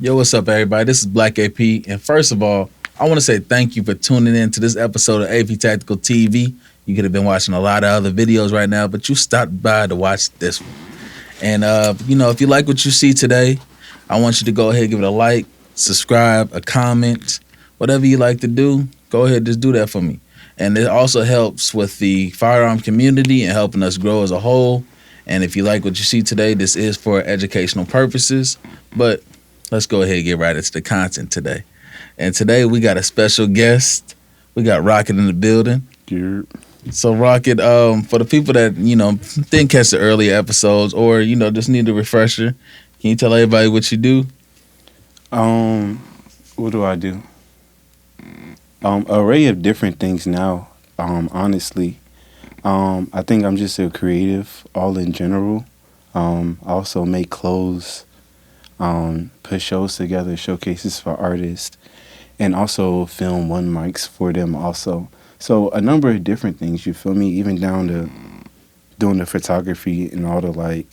Yo, what's up, everybody? This is Black AP, and first of all, I want to say thank you for tuning in to this episode of AP Tactical TV. You could have been watching a lot of other videos right now, but you stopped by to watch this one. And if you like what you see today, I want you to go ahead and give it a like, subscribe, a comment, whatever you like to do. Go ahead, just do that for me. And it also helps with the firearms community and helping us grow as a whole. And if you like what you see today, this is for educational purposes, but let's go ahead and get right into the content today. And today we got a special guest. We got Rocket in the building. Yep. So Rocket, for the people that, didn't catch the earlier episodes or, just need a refresher, can you tell everybody what you do? What do I do? Array of different things now, honestly. I think I'm just a creative all in general. I also make clothes, put shows together, showcases for artists, and also film one mics for them also. So a number of different things, you feel me? Even down to doing the photography and all the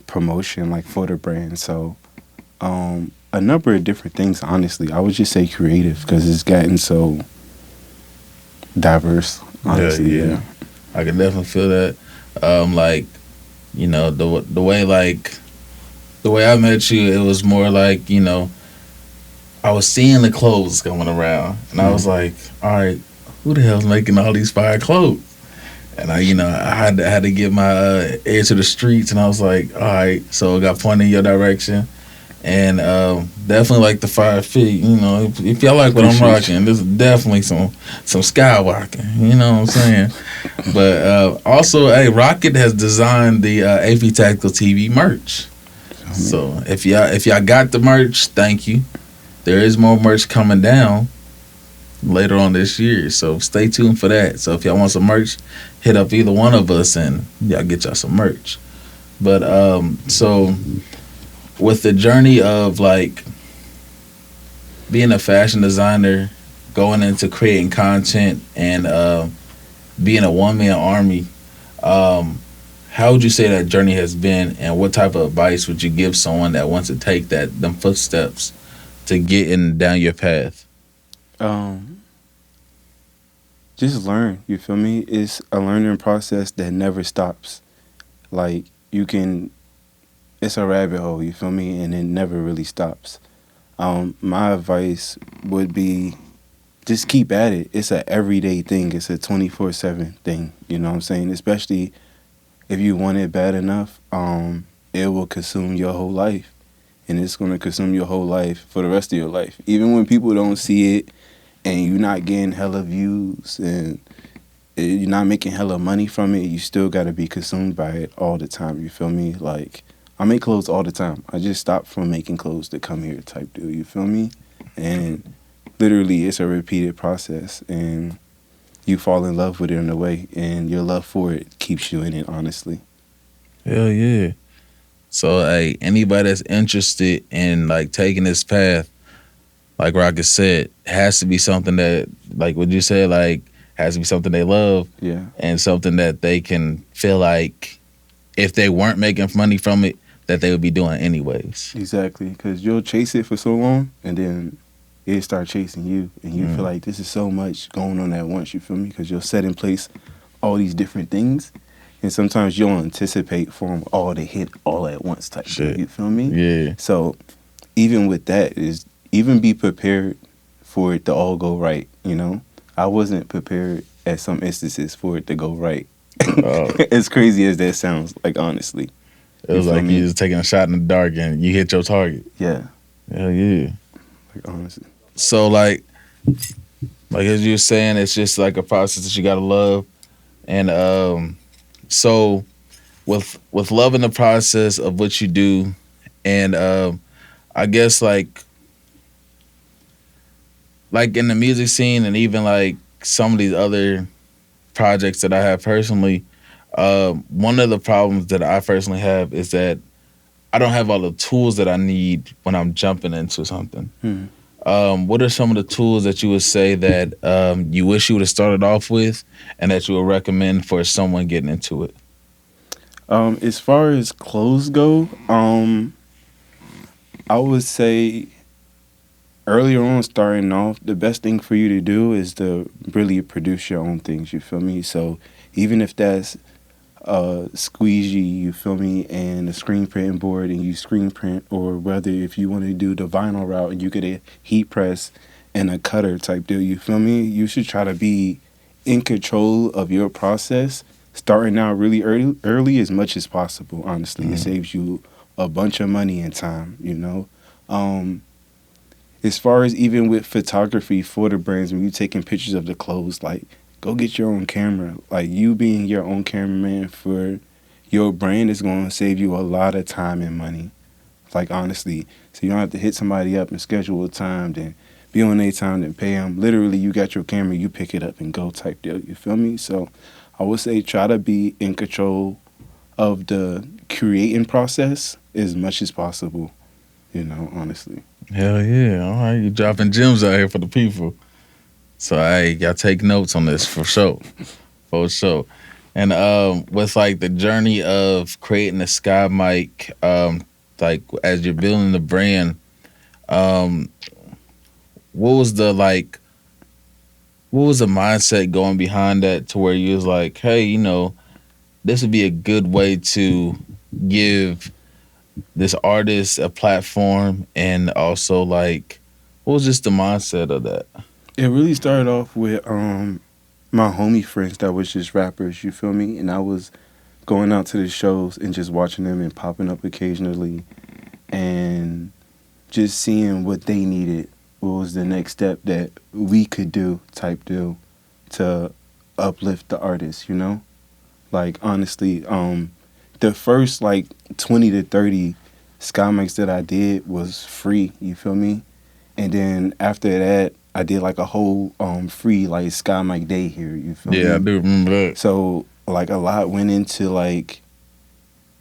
promotion for the brand. So a number of different things, honestly. I would just say creative because it's gotten so diverse, honestly. Yeah. I can definitely feel that. The way I met you, it was more I was seeing the clothes coming around, and I was like, all right, who the hell's making all these fire clothes? And I had to get my ear to the streets, and I was like, all right, so I got pointed in your direction, and definitely like the fire fit. If y'all like what I'm rocking, this is definitely some skywalking. You know what I'm saying? But also, hey, Rocket has designed the AP Tactical TV merch. So if y'all got the merch, thank you. There is more merch coming down later on this year, so stay tuned for that. So if y'all want some merch, hit up either one of us and y'all get y'all some merch. But so with the journey of being a fashion designer, going into creating content, and being a one-man army, how would you say that journey has been, and what type of advice would you give someone that wants to take them footsteps to get down your path? Just learn, you feel me? It's a learning process that never stops. It's a rabbit hole, you feel me? And it never really stops. My advice would be just keep at it. It's an everyday thing. It's a 24/7 thing, you know what I'm saying? Especially if you want it bad enough, it will consume your whole life. And it's going to consume your whole life for the rest of your life. Even when people don't see it and you're not getting hella views and you're not making hella money from it, you still got to be consumed by it all the time, you feel me? I make clothes all the time. I just stopped from making clothes to come here type deal, you feel me? And literally it's a repeated process, and you fall in love with it in a way, and your love for it keeps you in it, honestly. Hell yeah. So, hey, anybody that's interested in taking this path, like Rocket said, has to be something that, what you said, has to be something they love. Yeah. And something that they can feel like if they weren't making money from it, that they would be doing anyways. Exactly, because you'll chase it for so long, and then it'll start chasing you, and you feel like this is so much going on at once, you feel me? Because you'll set in place all these different things, and sometimes you'll anticipate for them all to hit all at once type shit. You feel me? Yeah. So even with that, even be prepared for it to all go right, I wasn't prepared at some instances for it to go right. As crazy as that sounds, honestly. It was like you was taking a shot in the dark and you hit your target. Yeah. Hell yeah. Honestly. So as you were saying, it's just a process that you gotta love. And so with loving the process of what you do, and I guess in the music scene, and even some of these other projects that I have personally, one of the problems that I personally have is that I don't have all the tools that I need when I'm jumping into something. What are some of the tools that you would say that you wish you would have started off with, and that you would recommend for someone getting into it? As far as clothes go, I would say earlier on, starting off, the best thing for you to do is to really produce your own things. You feel me? So even if that's squeegee, you feel me, and a screen printing board, and you screen print, or whether if you want to do the vinyl route and you get a heat press and a cutter type deal, you feel me? You should try to be in control of your process, starting out really early as much as possible. Honestly, it saves you a bunch of money and time. You know. Um, as far as even with photography for the brands, when you taking pictures of the clothes, like go get your own camera. Like you being your own cameraman for your brand is going to save you a lot of time and money. Like honestly, so you don't have to hit somebody up and schedule a time, then be on their time, then pay them. Literally, you got your camera, you pick it up and go type deal. You feel me? So I would say try to be in control of the creating process as much as possible. You know, honestly. Hell yeah! All right, you dropping gems out here for the people. So I y'all take notes on this for sure, for sure. And with like the journey of creating a sky mic, like as you're building the brand, um, what was the like, what was the mindset going behind that to where you was like, hey, this would be a good way to give this artist a platform, and also like, what was just the mindset of that? It really started off with my homie friends that was just rappers, you feel me? And I was going out to the shows and just watching them and popping up occasionally and just seeing what they needed. What was the next step that we could do type deal to uplift the artist, you know? Like honestly, the first like 20 to 30 sky mics that I did was free, you feel me? And then after that, I did like a whole free like Sky Mike Day here. You feel Yeah, I me? do remember that. So like a lot went into like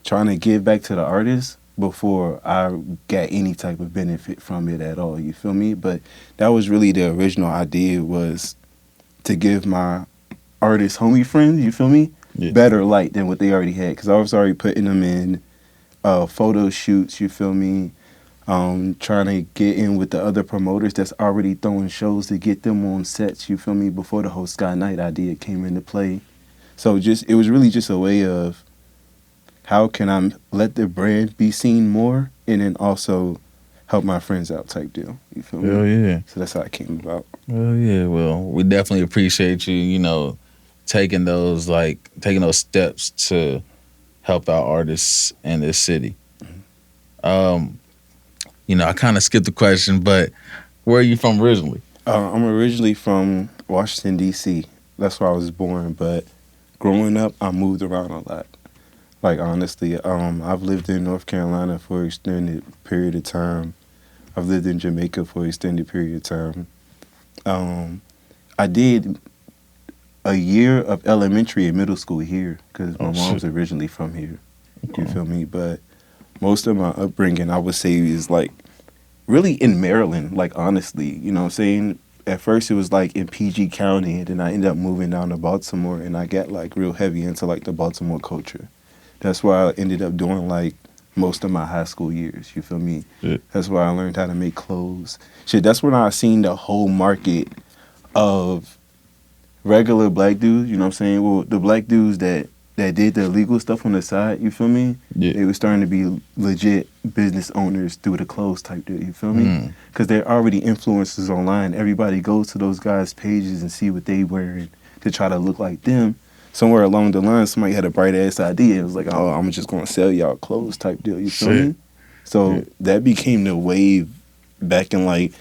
trying to give back to the artist before I got any type of benefit from it at all. You feel me? But that was really the original idea, was to give my artist homie friends, you feel me, Yeah. better light than what they already had, because I was already putting them in photo shoots. You feel me? Trying to get in with the other promoters that's already throwing shows to get them on sets, you feel me, before the whole Sky Night idea came into play. So just it was really just a way of how can I let the brand be seen more and then also help my friends out type deal. You feel me? Hell yeah. So that's how it came about. Hell yeah. Well, we definitely appreciate you, taking those steps to help out artists in this city. Um, I kind of skipped the question, but where are you from originally? I'm originally from Washington, D.C. That's where I was born, but growing up, I moved around a lot. Like, honestly, I've lived in North Carolina for an extended period of time. I've lived in Jamaica for an extended period of time. I did a year of elementary and middle school here because my mom's originally from here. You feel me? But most of my upbringing, I would say, is like really in Maryland, like honestly, you know what I'm saying? At first it was like in PG County, and then I ended up moving down to Baltimore, and I got like real heavy into like the Baltimore culture. That's why I ended up doing like most of my high school years, you feel me? Yeah. That's why I learned how to make clothes. Shit, that's when I seen the whole market of regular black dudes, you know what I'm saying? Well, the black dudes that did the illegal stuff on the side, you feel me? Yeah. They were starting to be legit business owners through the clothes type deal, you feel me? Because they're already influencers online. Everybody goes to those guys' pages and see what they wearing to try to look like them. Somewhere along the line, somebody had a bright ass idea. It was like, oh, I'm just gonna sell y'all clothes type deal, you feel me? So that became the wave back in like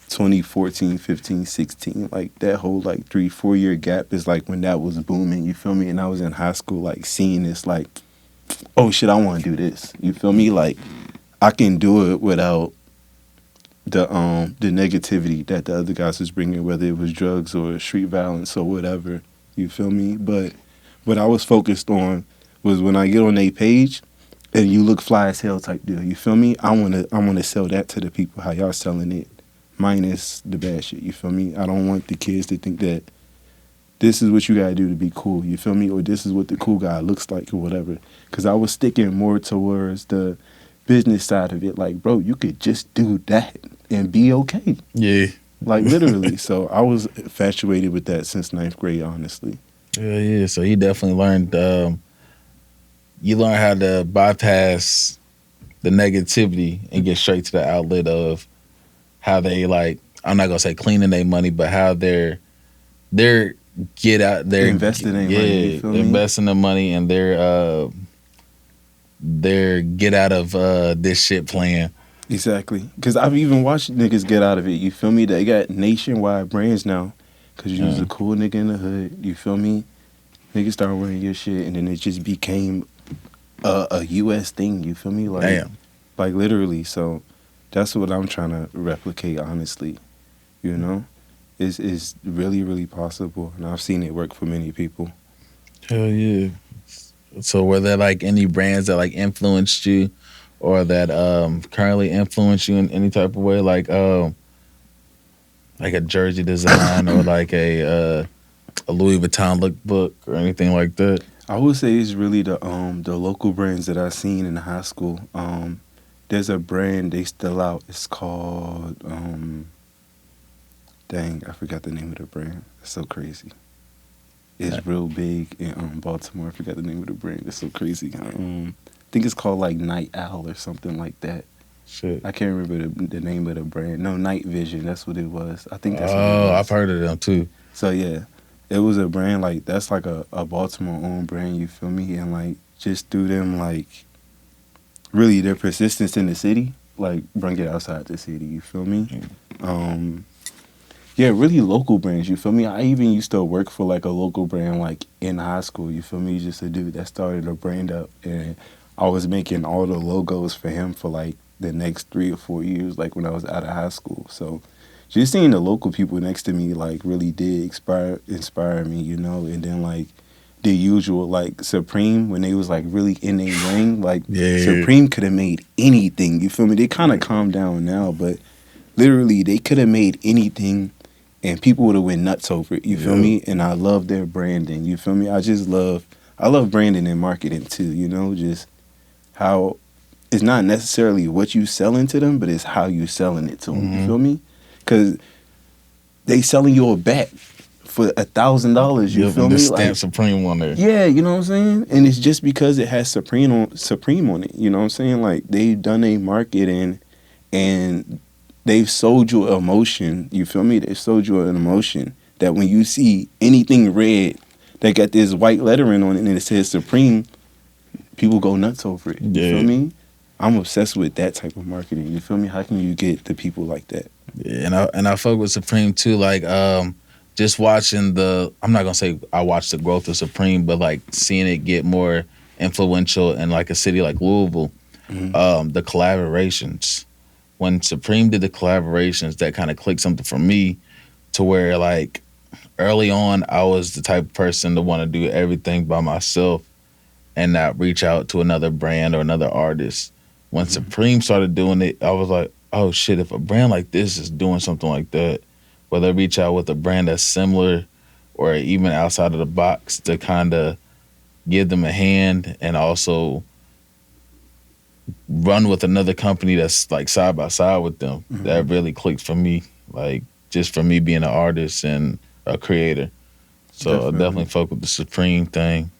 2014, 15, 16, like that whole like 3-4 year gap is like when that was booming, you feel me? And I was in high school like seeing this like, oh shit, I want to do this, you feel me? Like I can do it without the negativity that the other guys was bringing, whether it was drugs or street violence or whatever, you feel me? But what I was focused on was when I get on a page and you look fly as hell type deal, you feel me? I wanna sell that to the people how y'all selling it, minus the bad shit, you feel me? I don't want the kids to think that this is what you gotta do to be cool, you feel me? Or this is what the cool guy looks like or whatever. Because I was sticking more towards the business side of it. Like, bro, you could just do that and be okay. Yeah. Like, literally. So I was infatuated with that since ninth grade, honestly. Yeah, yeah. So he definitely learned. You learn how to bypass the negativity and get straight to the outlet of how they like. I'm not gonna say cleaning their money, but how they're get out there. Invested in money, you Yeah, feel me? investing the money and their get out of this shit plan. Exactly. Because I've even watched niggas get out of it, you feel me? They got nationwide brands now. Because you was a cool nigga in the hood, you feel me? Niggas started wearing your shit, and then it just became a U.S. thing, you feel me? Like, Damn. like literally. So that's what I'm trying to replicate, honestly. You know? It's really, really possible. And I've seen it work for many people. Hell yeah. So were there like any brands that like influenced you or that currently influence you in any type of way? Like a jersey design or like a Louis Vuitton lookbook or anything like that? I would say it's really the local brands that I seen in high school. There's a brand they still out. It's called dang, I forgot the name of the brand. It's so crazy. It's real big in Baltimore. I forgot the name of the brand. It's so crazy. I think it's called like Night Owl or something like that. Shit. I can't remember the name of the brand. No, Night Vision. That's what it was. I think that's what it was. I've heard of them too. So yeah, it was a brand like that's like a Baltimore owned brand. You feel me? And like just through them like really their persistence in the city, like bring it outside the city. You feel me? Yeah, really local brands. You feel me? I even used to work for like a local brand like in high school. You feel me? Just a dude that started a brand up, and I was making all the logos for him for like the next 3 or 4 years, like when I was out of high school. So just seeing the local people next to me like really did inspire me, you know. And then like the usual like Supreme when they was like really in their ring, like Supreme could have made anything. You feel me? They kind of calmed down now, but literally they could have made anything. And people would have went nuts over it, you feel me? And I love their branding, you feel me? I love branding and marketing too, you know? Just how it's not necessarily what you selling to them, but it's how you selling it to them, you feel me? Because they selling you a bat for $1,000, you feel me? Stamp Like, Supreme on there. yeah, you know what I'm saying? And it's just because it has Supreme on it, you know what I'm saying? Like, they've done a marketing and they've sold you emotion. You feel me? They've sold you an emotion that when you see anything red that got this white lettering on it and it says Supreme, people go nuts over it. You feel me? I'm obsessed with that type of marketing. You feel me? How can you get the people like that? Yeah, and I fuck with Supreme too. Like just watching I'm not gonna say I watched the growth of Supreme, but like seeing it get more influential in like a city like Louisville. The collaborations. When Supreme did the collaborations, that kind of clicked something for me to where, like, early on, I was the type of person to want to do everything by myself and not reach out to another brand or another artist. When Supreme started doing it, I was like, oh, shit, if a brand like this is doing something like that, whether I reach out with a brand that's similar or even outside of the box to kind of give them a hand and also run with another company that's like side by side with them. That really clicked for me, like just for me being an artist and a creator. So I definitely fuck with the Supreme thing.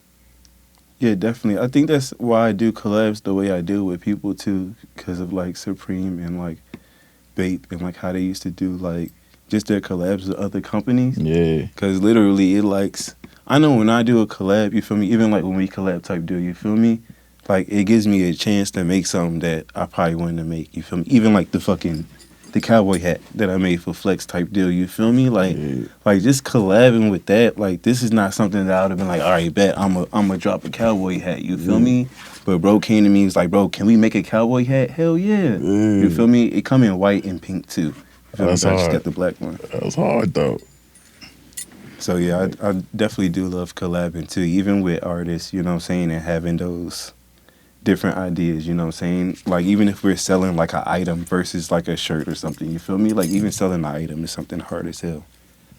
Yeah, definitely. I think that's why I do collabs the way I do with people too, because of like Supreme and like Bape and like how they used to do like just their collabs with other companies. Yeah. Because literally it likes, I know when I do a collab, you feel me? Even like when we collab type deal, you feel me? Like, it gives me a chance to make something that I probably wanted to make, you feel me? Even, like, the cowboy hat that I made for Flex type deal, you feel me? Like, like just collabing with that, like, this is not something that I would have been like, all right, bet, I'm a drop a cowboy hat, you feel me? But bro came to me, he was like, bro, can we make a cowboy hat? Hell yeah. You feel me? It come in white and pink, too. You feel me? So I just got the black one. That was hard, though. So, yeah, I definitely do love collabing, too, even with artists, you know what I'm saying, and having those different ideas, you know what I'm saying? Like, even if we're selling, like, an item versus, like, a shirt or something, you feel me? Like, even selling an item is something hard as hell.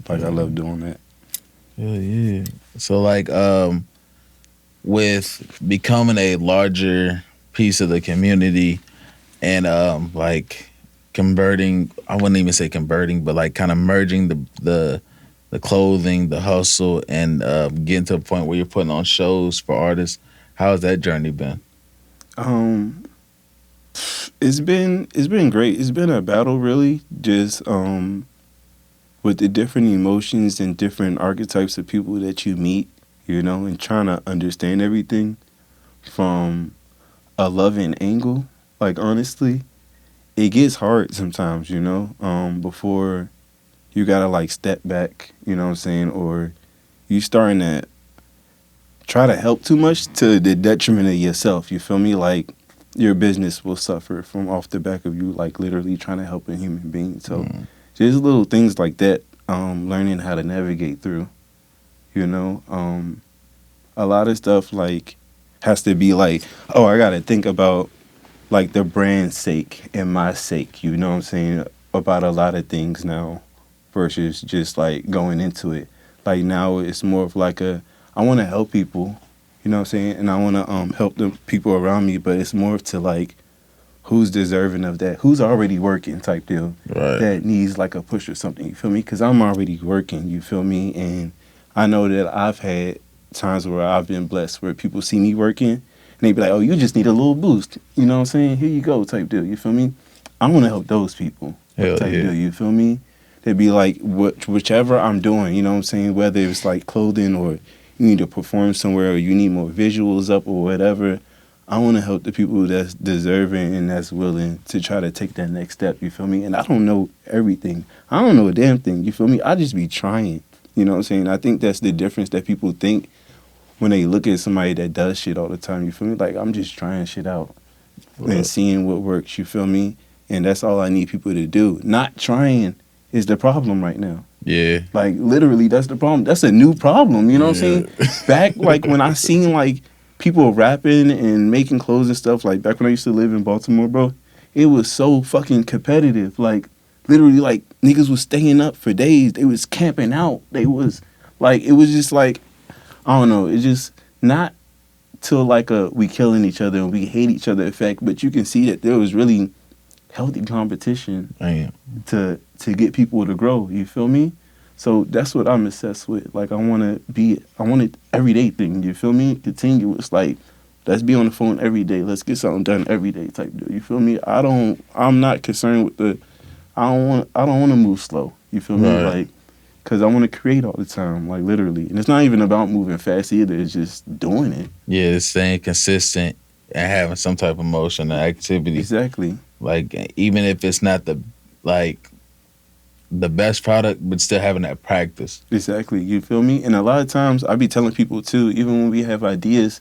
Like, I love doing that. Yeah. So, like, with becoming a larger piece of the community, and like converting. I wouldn't even say converting, but like kind of merging the clothing, the hustle, and getting to a point where you're putting on shows for artists. How has that journey been? Um, it's been great. It's been a battle, really. Just with the different emotions and different archetypes of people that you meet, and trying to understand everything from a loving angle. Like honestly, it gets hard sometimes. Before you gotta like step back. You know what I'm saying, or you starting to try to help too much to the detriment of yourself. You feel me? Like your business will suffer from off the back of you, like literally trying to help a human being. So just little things like that. Learning how to navigate through. You know, a lot of stuff like has to be like, oh, I gotta think about like the brand's sake and my sake. You know what I'm saying, about a lot of things now, versus just like going into it. Like now it's more of like I want to help people, you know what I'm saying, and I want to help the people around me, but it's more to like who's deserving of that, who's already working type deal, Right. that needs like a push or something. You feel me? Because I'm already working. You feel me? And I know that I've had times where I've been blessed where people see me working and they be like, "Oh, you just need a little boost." You know what I'm saying? Here you go, type deal. You feel me? I want to help those people, Hell type yeah. deal. You feel me? They'd be like, whichever I'm doing, you know what I'm saying? Whether it's like clothing or you need to perform somewhere or you need more visuals up or whatever, I want to help the people that's deserving and that's willing to try to take that next step. You feel me? And I don't know everything. I don't know a damn thing. You feel me? I just be trying. You know what I'm saying? I think that's the difference that people think when they look at somebody that does shit all the time. You feel me? Like, I'm just trying shit out and seeing what works. You feel me? And that's all I need people to do. Not trying is the problem right now. Yeah. Like, literally, that's the problem. That's a new problem. You know what I'm saying? Back, like, when I seen, like, people rapping and making clothes and stuff, like, back when I used to live in Baltimore, bro, it was so fucking competitive. Like, literally, like, niggas was staying up for days. They was camping out. They was, like, it was just, like, I don't know. It's just not to, like, a we killing each other and we hate each other effect, but you can see that there was really healthy competition to get people to grow. You feel me? So that's what I'm obsessed with. Like, I want it everyday thing. You feel me? Continuous. Like, let's be on the phone every day. Let's get something done every day type deal. You feel me? I'm not concerned with I don't want to move slow. You feel me? Like, because I want to create all the time, like literally. And it's not even about moving fast either. It's just doing it. Yeah, it's staying consistent and having some type of motion or activity. Exactly. Like, even if it's not the best product, but still having that practice. Exactly. You feel me? And a lot of times I be telling people too, even when we have ideas,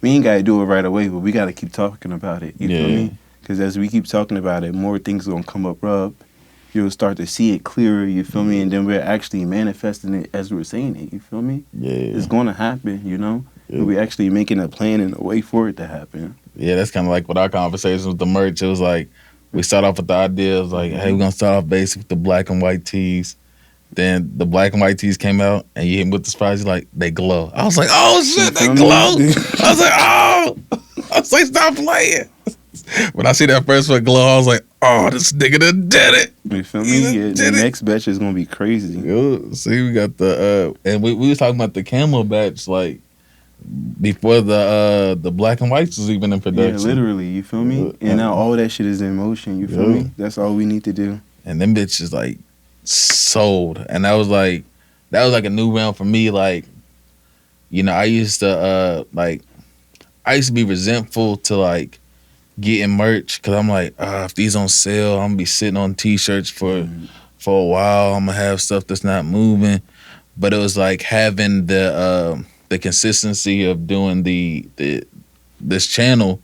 we ain't got to do it right away, but we got to keep talking about it. You feel me? Because as we keep talking about it, more things going to come up. You'll start to see it clearer, you feel me? And then we're actually manifesting it as we're saying it, you feel me? Yeah. It's going to happen, you know? Yeah. We're actually making a plan and a way for it to happen. Yeah, that's kind of like with our conversations with the merch. It was like, we start off with the idea. It was like, hey, we're going to start off basic with the black and white tees. Then the black and white tees came out, and you hit me with the surprise, like, they glow. I was like, oh, shit, they glow. I was like, oh. I was like, stop playing. When I see that first one glow, I was like, oh, this nigga done did it. You feel me? Yeah, the next batch is going to be crazy. Yo, see, we got the, and we was talking about the camo batch, like, before the black and whites was even in production. Yeah, literally, you feel me? And now all that shit is in motion, you feel me? That's all we need to do. And them bitches, like, sold. And that was like a new round for me. Like, you know, I used to be resentful to, like, getting merch, because I'm like, if these on sale, I'm gonna be sitting on t-shirts for a while. I'm gonna have stuff that's not moving. But it was like having the consistency of doing this channel,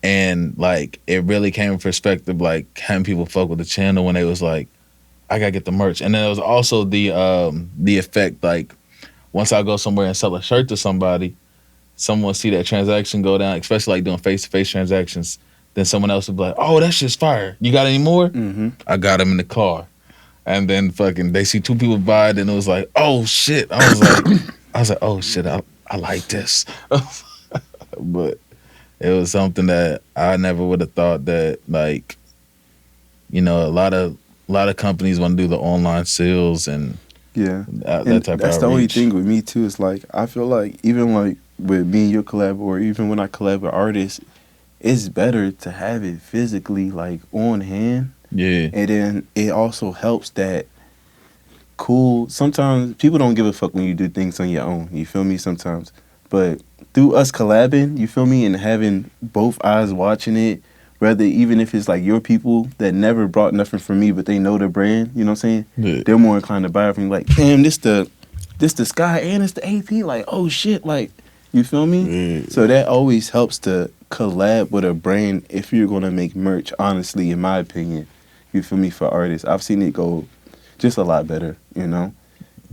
and like it really came in perspective, like having people fuck with the channel when they was like, I gotta get the merch. And then it was also the effect, like, once I go somewhere and sell a shirt to somebody, someone see that transaction go down, especially like doing face-to-face transactions, then someone else would be like, oh, that shit's fire. You got any more? Mm-hmm. I got them in the car. And then fucking they see two people buy it, and it was like, oh shit. I was like, oh shit, I like this. But It was something that I never would have thought that, like, a lot of companies want to do the online sales and Yeah, that and type of that's the only outreach. thing with me too. Is like I feel like even like with me and your collab, or even when I collab with artists, it's better to have it physically like on hand, Yeah, and then it also helps that cool. Sometimes people don't give a fuck when you do things on your own. You feel me? Sometimes, but through us collabing, you feel me, and having both eyes watching it, whether even if it's like your people that never brought nothing from me, but they know the brand, you know what I'm saying? yeah, They're more inclined to buy it from you. Like, damn, this the Sky and it's the AP. Like, oh shit, like, you feel me? yeah, So that always helps to collab with a brand if you're gonna make merch. Honestly, in my opinion, you feel me, for artists, I've seen it go just a lot better. You know,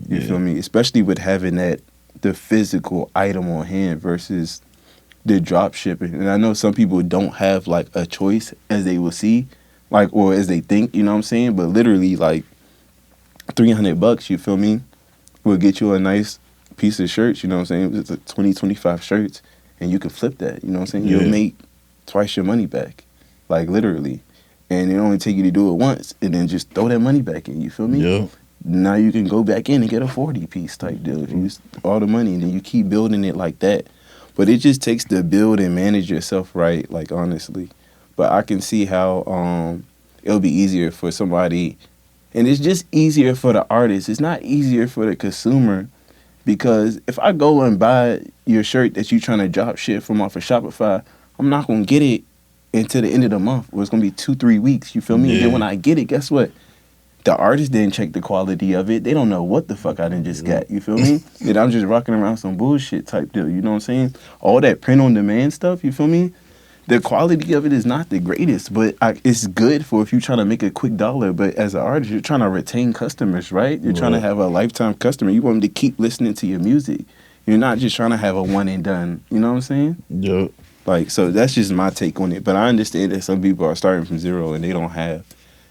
you yeah, feel me? Especially with having that the physical item on hand versus the drop shipping. And I know some people don't have like a choice as they will see, like, or as they think. You know what I'm saying? But literally, like, $300, you feel me, will get you a nice piece of shirts, you know what I'm saying? It's a 20, 25 shirts, and you can flip that, you know what I'm saying? You'll yeah, make twice your money back, like literally. And it only take you to do it once, and then just throw that money back in, you feel me? yeah, Now you can go back in and get a 40-piece type deal if you use all the money, and then you keep building it like that. But it just takes to build and manage yourself right, like honestly. But I can see how it'll be easier for somebody, and it's just easier for the artist. It's not easier for the consumer because if I go and buy your shirt that you trying to drop shit from off of Shopify, I'm not gonna get it until the end of the month, or it's gonna be 2-3 weeks. You feel me? And then yeah, when I get it, guess what? The artist didn't check the quality of it. They don't know what the fuck I done just got. You feel me? And I'm just rocking around some bullshit type deal. You know what I'm saying? All that print on demand stuff. You feel me? The quality of it is not the greatest, but it's good for if you're trying to make a quick dollar. But as an artist, you're trying to retain customers, right? You're trying to right, have a lifetime customer. You want them to keep listening to your music. You're not just trying to have a one and done. You know what I'm saying? yeah, Like, so that's just my take on it. But I understand that some people are starting from zero and they don't have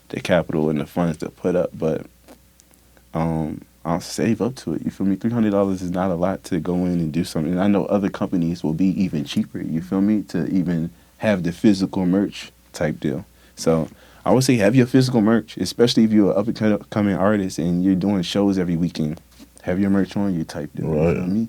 the capital and the funds to put up. But I'll save up to it. You feel me? $300 is not a lot to go in and do something. And I know other companies will be even cheaper. You feel me? To even have the physical merch type deal. So I would say have your physical merch, especially if you're an up and coming artist and you're doing shows every weekend. Have your merch on you type deal. You feel right. me?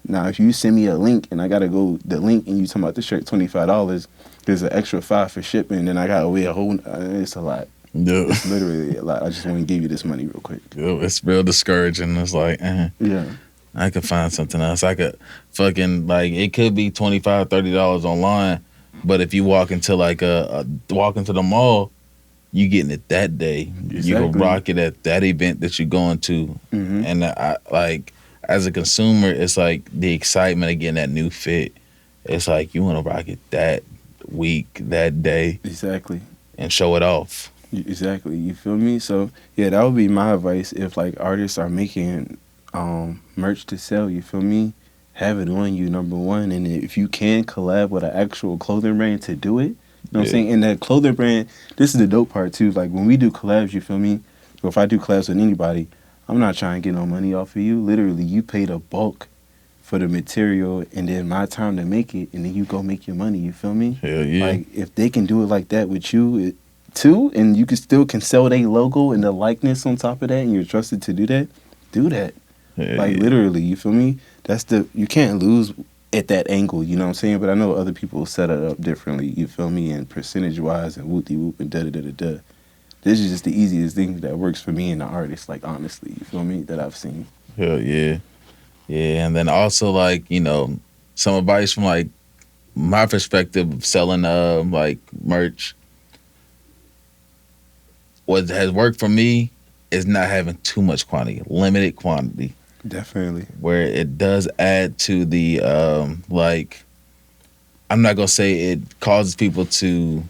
Now, if you send me a link and I gotta go the link and you talking about the shirt $25, there's an extra $5 for shipping, and I gotta weigh a whole. It's a lot. Yeah, It's literally a lot. I just want to give you this money real quick. yeah, it's real discouraging. It's like, Yeah. I could find something else. I could fucking, like, it could be $25, $30 online, but if you walk into like walk into the mall, you getting it that day. You can Exactly. rock it at that event that you're going to, Mm-hmm. and I like, as a consumer, it's like the excitement of getting that new fit. It's like you want to rock it that week, that day, Exactly. and show it off. Exactly. You feel me? So yeah, that would be my advice if like artists are making merch to sell. You feel me? Have it on you, number one, and if you can collab with an actual clothing brand to do it. You know what I'm Yeah, saying? And that clothing brand, this is the dope part too. Like when we do collabs, you feel me? Or if I do collabs with anybody, I'm not trying to get no money off of you. Literally, you pay the bulk for the material and then my time to make it, and then you go make your money. You feel me? hell yeah, Like if they can do it like that with you too, and you can still can sell their logo and the likeness on top of that, and you're trusted to do that. hell Like yeah, literally, you feel me? You can't lose at that angle. You know what I'm saying? But I know other people set it up differently. You feel me? And percentage wise and whoop de whoop and da da da da da. This is just the easiest thing that works for me and the artist. Like honestly, you feel me? That I've seen. hell yeah, yeah. And then also, like, some advice from like my perspective of selling like merch. What has worked for me is not having too much quantity, limited quantity, Definitely. where it does add to the like, I'm not gonna say it causes people to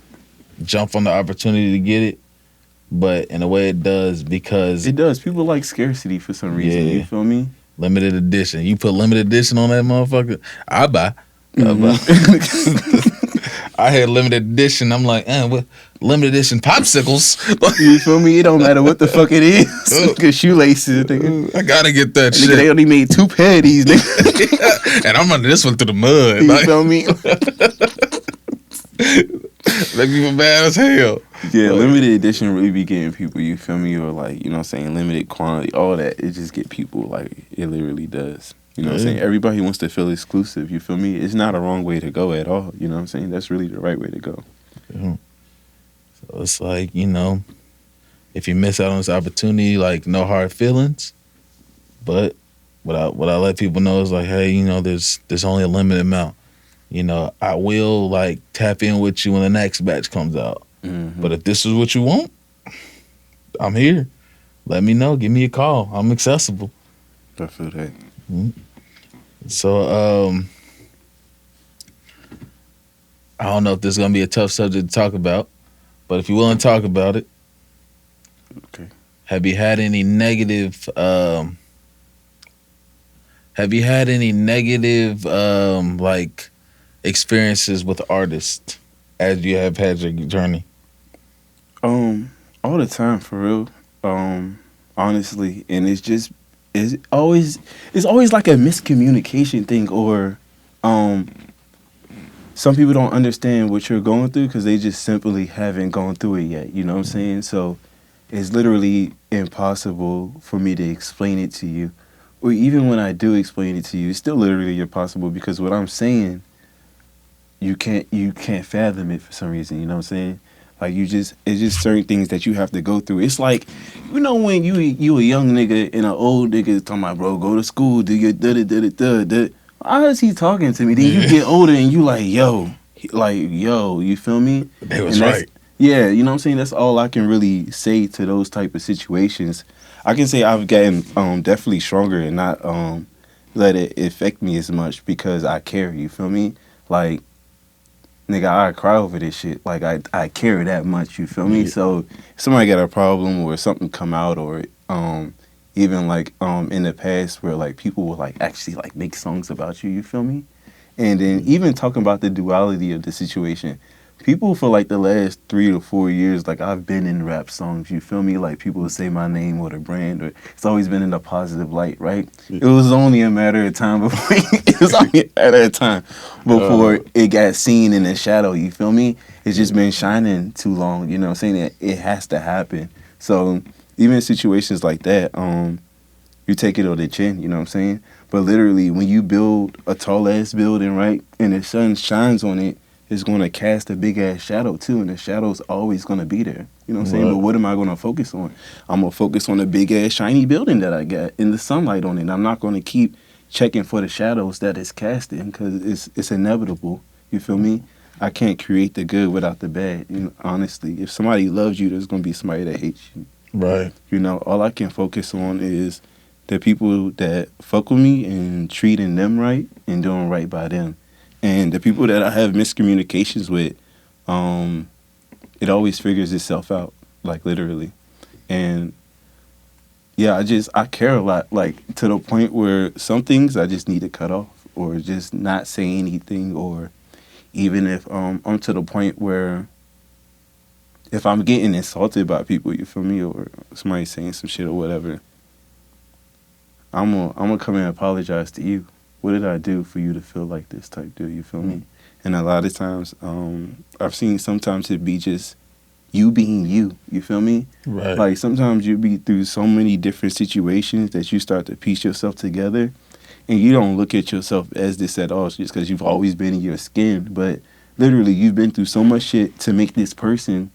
jump on the opportunity to get it, but in a way it does, because It does. People like scarcity for some reason. You yeah, feel me? limited edition. You put limited edition on that motherfucker, I buy. I buy. Mm-hmm. I had limited edition. I'm like, what limited edition popsicles? You feel me? It don't matter what the fuck it is. Nigga, shoelaces, nigga. I gotta get that Nigga, shit. they only made 2 pair of these, nigga. And I'm running this one through the mud. You Like, feel me? make me feel bad as hell. Yeah, Like, limited edition really be getting people, you feel me? Or like, you know what I'm saying, limited quantity, all that. It just get people, like, it literally does. You know what I'm saying? Everybody wants to feel exclusive, you feel me? It's not a wrong way to go at all, you know what I'm saying? That's really the right way to go. so it's like, you know, if you miss out on this opportunity, like, no hard feelings. But what I let people know is like, hey, you know, there's only a limited amount. You know, I will like tap in with you when the next batch comes out. Mm-hmm. But if this is what you want, I'm here. Let me know. Give me a call. I'm accessible. I feel that. Mm-hmm. So, I don't know if this is gonna be a tough subject to talk about, but if you're willing to talk about it, okay. Have you had any negative? Like experiences with artists as you have had your journey? All the time, for real. Honestly, and it's always like a miscommunication thing, or some people don't understand what you're going through because they just simply haven't gone through it yet. You know what I'm saying? So it's literally impossible for me to explain it to you, or even when I do explain it to you, it's still literally impossible because what I'm saying, you can't fathom it for some reason. You know what I'm saying? Like it's just certain things that you have to go through. It's like, you know, when you a young nigga and an old nigga is talking about, bro, go to school, do your da. How is he talking to me? Then you get older and you like, yo, you feel me? They was right. Yeah, you know what I'm saying? That's all I can really say to those type of situations. I can say I've gotten definitely stronger and not let it affect me as much because I care, you feel me? Like, nigga, I cry over this shit. Like, I care that much, you feel me? Yeah. So, if somebody got a problem or something come out or even, like, in the past where, like, people will, like, actually, like, make songs about you, you feel me? And then even talking about the duality of the situation, people for, like, the last 3 to 4 years, like, I've been in rap songs, you feel me? Like, people will say my name or the brand, or it's always been in a positive light, right? It was only a matter of time before it got seen in the shadow, you feel me? It's just been shining too long, you know what I'm saying? It has to happen. So even in situations like that, you take it on the chin, you know what I'm saying? But literally, when you build a tall-ass building, right, and the sun shines on it, it's going to cast a big-ass shadow, too, and the shadow's always going to be there. You know what I'm saying? But what am I going to focus on? I'm going to focus on the big-ass shiny building that I got and the sunlight on it. I'm not going to keep checking for the shadows that it's casting because it's inevitable. You feel me? I can't create the good without the bad. You know, honestly, if somebody loves you, there's going to be somebody that hates you. Right. You know, all I can focus on is the people that fuck with me and treating them right and doing right by them. And the people that I have miscommunications with, it always figures itself out, like literally. And yeah, I care a lot, like to the point where some things I just need to cut off or just not say anything, or even if I'm to the point where if I'm getting insulted by people, you feel me, or somebody saying some shit or whatever, I'm gonna come and apologize to you. What did I do for you to feel like this type deal? You feel me? And a lot of times, I've seen sometimes it be just you being you. You feel me? Right. Like sometimes you be through so many different situations that you start to piece yourself together, and you don't look at yourself as this at all, just because you've always been in your skin. But literally, you've been through so much shit to make this person.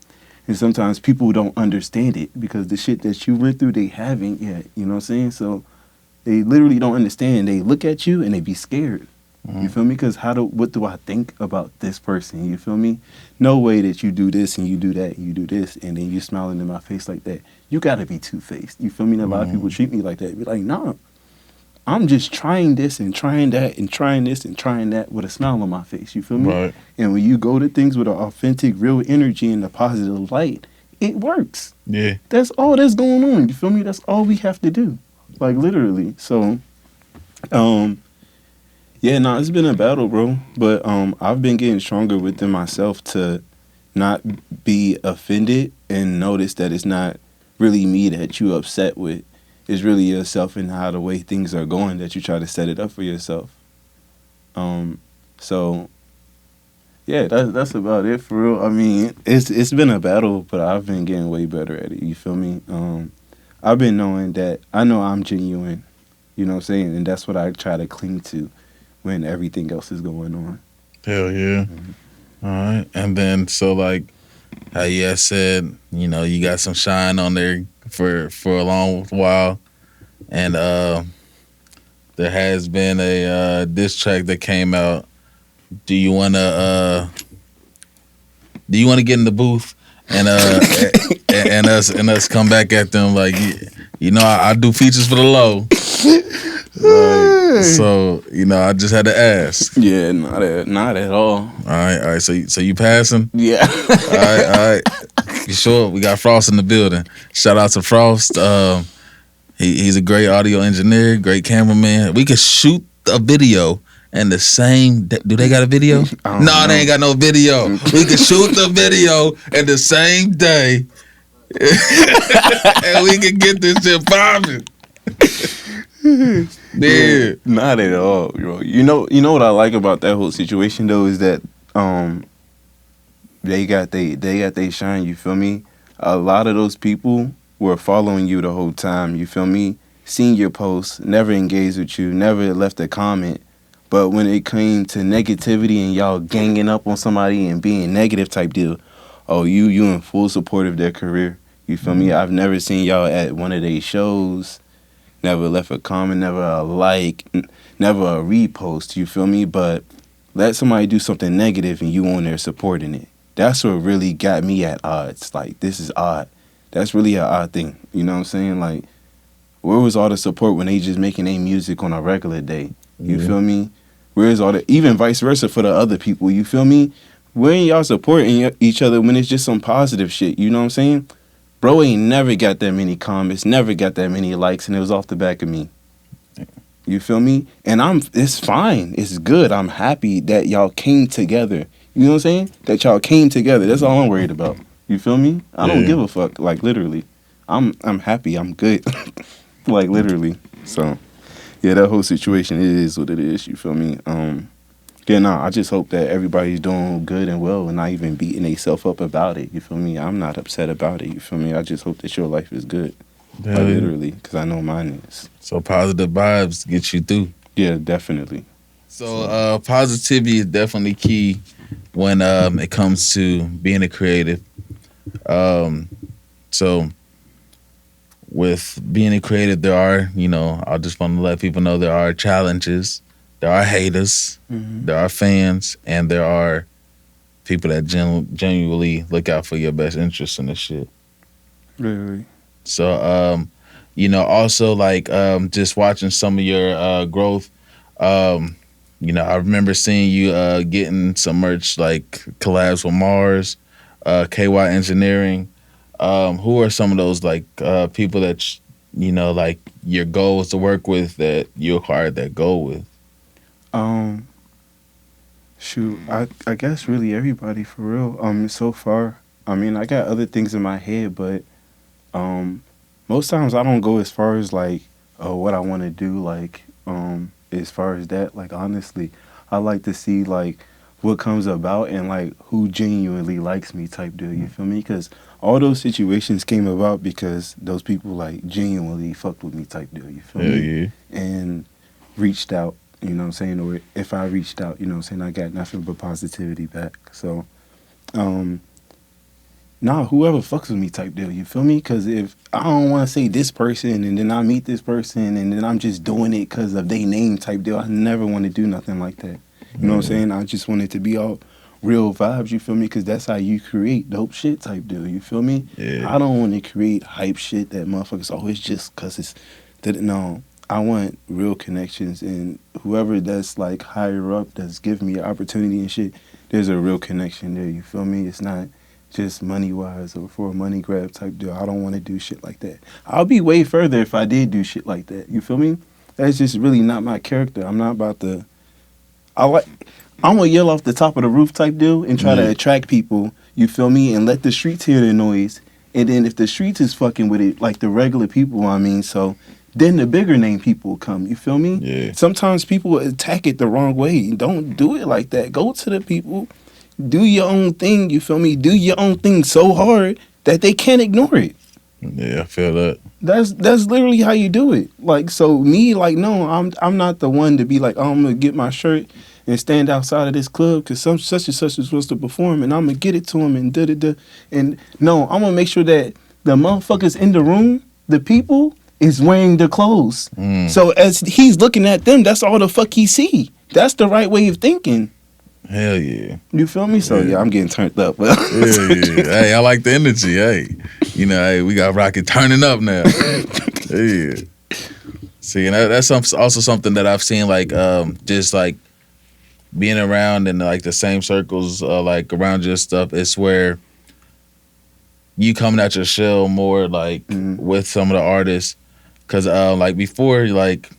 And sometimes people don't understand it because the shit that you went through, they haven't yet. You know what I'm saying? So they literally don't understand. They look at you and they be scared. You feel me? Because what do I think about this person? You feel me? No way that you do this and you do that and you do this and then you smiling in my face like that. You got to be two-faced. You feel me? And a lot of people treat me like that. Be like, nah, I'm just trying this and trying that and trying this and trying that with a smile on my face. You feel me? Right. And when you go to things with an authentic, real energy and a positive light, it works. Yeah. That's all that's going on. You feel me? That's all we have to do. Like literally. So, Yeah, no, it's been a battle, bro. But I've been getting stronger within myself to not be offended and notice that it's not really me that you upset with. It's really yourself and how the way things are going that you try to set it up for yourself. Um, so yeah, that's about it for real. I mean, it's been a battle, but I've been getting way better at it. You feel me? I've been knowing that I know I'm genuine. You know what I'm saying? And that's what I try to cling to when everything else is going on. Hell yeah. Mhm. All right. And then so like how you had said, you got some shine on there for a long while, and there has been a diss track that came out. Do you wanna get in the booth and us come back at them like I do features for the low. Like, so I just had to ask. Yeah, not at all. All right. So you passing? Yeah. All right. You sure? We got Frost in the building. Shout out to Frost. He's a great audio engineer, great cameraman. We could shoot a video and the same. Do they got a video? No, they ain't got no video. We could shoot the video in the same day, and we can get this shit popping. Yeah, Not at all, bro. You know what I like about that whole situation though is that they got they shine. You feel me? A lot of those people were following you the whole time. You feel me? Seeing your posts, never engaged with you, never left a comment. But when it came to negativity and y'all ganging up on somebody and being negative type deal, oh, you in full support of their career. You feel me? I've never seen y'all at one of their shows. Never left a comment, never a like, never a repost. You feel me? But let somebody do something negative and you on there supporting it. That's what really got me at odds. Like, this is odd. That's really an odd thing. You know what I'm saying? Like, where was all the support when they just making their music on a regular day? You feel me? Where is all the, even vice versa for the other people, you feel me? Where ain't y'all supporting each other when it's just some positive shit, you know what I'm saying? Bro ain't never got that many comments, never got that many likes, and it was off the back of me. You feel me? And it's fine. It's good. I'm happy that y'all came together. You know what I'm saying? That y'all came together. That's all I'm worried about. You feel me? I don't give a fuck. Like, literally. I'm happy. I'm good. Like, literally. So, yeah, that whole situation is what it is. You feel me? Yeah, nah, I just hope that everybody's doing good and well and not even beating themselves up about it. You feel me? I'm not upset about it. You feel me? I just hope that your life is good. Like, literally, because I know mine is. So positive vibes get you through. Yeah, definitely. So positivity is definitely key when it comes to being a creative. So with being a creative, there are, I just want to let people know there are challenges, there are haters, there are fans, and there are people that genuinely look out for your best interests in this shit. Really. So, also like just watching some of your growth. I remember seeing you getting some merch like collabs with Mars, KY Engineering. Who are some of those like people that like your goal was to work with that you acquired that goal with? Shoot, I guess really everybody for real. So far, I mean, I got other things in my head, but most times I don't go as far as like what I want to do, like as far as that. Like, honestly, I like to see like what comes about and like who genuinely likes me type deal. You feel me? Because all those situations came about because those people like genuinely fucked with me type deal. You feel me? Yeah. And reached out. You know what I'm saying? Or if I reached out, you know what I'm saying, I got nothing but positivity back. So, whoever fucks with me type deal, you feel me? Because if I don't want to say this person and then I meet this person and then I'm just doing it because of their name type deal, I never want to do nothing like that. You know what I'm saying? I just want it to be all real vibes, you feel me? Because that's how you create dope shit type deal, you feel me? Yeah. I don't want to create hype shit that motherfuckers always just because it's, no. I want real connections, and whoever that's like higher up that's giving me an opportunity and shit, there's a real connection there, you feel me? It's not just money-wise or for a money grab type deal. I don't want to do shit like that. I'll be way further if I did do shit like that, you feel me? That's just really not my character. I'm not about to I'm gonna yell off the top of the roof type deal and try to Yeah. attract people. You feel me? And let the streets hear the noise. And then if the streets is fucking with it, like the regular people, I mean, so then the bigger name people will come. You feel me? Yeah. Sometimes people attack it the wrong way. Don't do it like that. Go to the people. Do your own thing. You feel me? Do your own thing so hard that they can't ignore it. Yeah, I feel that. That's literally how you do it. Like, so me, like, no, I'm not the one to be like, oh, I'm gonna get my shirt and stand outside of this club because some such and such is supposed to perform, and I'm gonna get it to him and da da da. And no, I'm gonna make sure that the motherfuckers in the room, the people, is wearing the clothes. So as he's looking at them, that's all the fuck he see. That's the right way of thinking. Hell yeah. You feel me? So yeah, I'm getting turned up. Yeah. Hey, I like the energy. Hey, hey, we got Rocket turning up now. Yeah. See, and that's also something that I've seen, like, just like being around in like the same circles, like around your stuff. It's where you coming out your shell more, like with some of the artists, because like before, like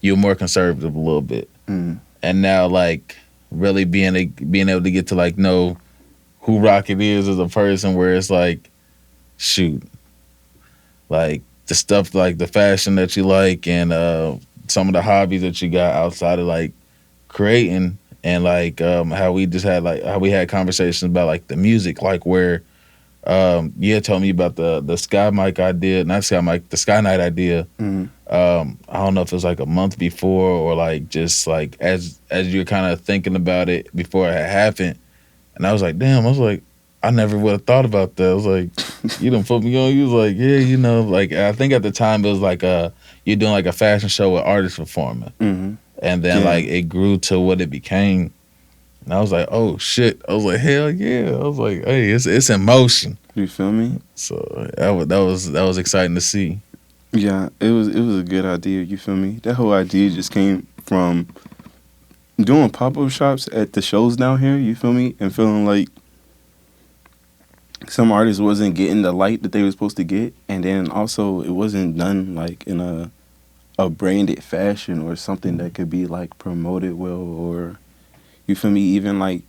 you're more conservative a little bit, and now like really being able to get to like know who Rocket is as a person, where it's like, shoot, like the stuff, like the fashion that you like, and some of the hobbies that you got outside of like creating, and like how we had conversations about like the music, like where you had told me about the Sky Mic idea, not Sky Mic, the Sky Night idea. I don't know if it was like a month before or like just like as you're kind of thinking about it before it had happened. And I was like, damn, I never would have thought about that. I was like, you done put me on. You was like, yeah, like I think at the time it was like you're doing like a fashion show with artists performing. And then like it grew to what it became. And I was like, oh shit. I was like, hell yeah. I was like, hey, it's in motion. You feel me? So that was exciting to see. Yeah, it was a good idea. You feel me? That whole idea just came from doing pop-up shops at the shows down here. You feel me? And feeling like some artists wasn't getting the light that they were supposed to get, and then also it wasn't done like in a branded fashion or something that could be like promoted well, or you feel me? Even like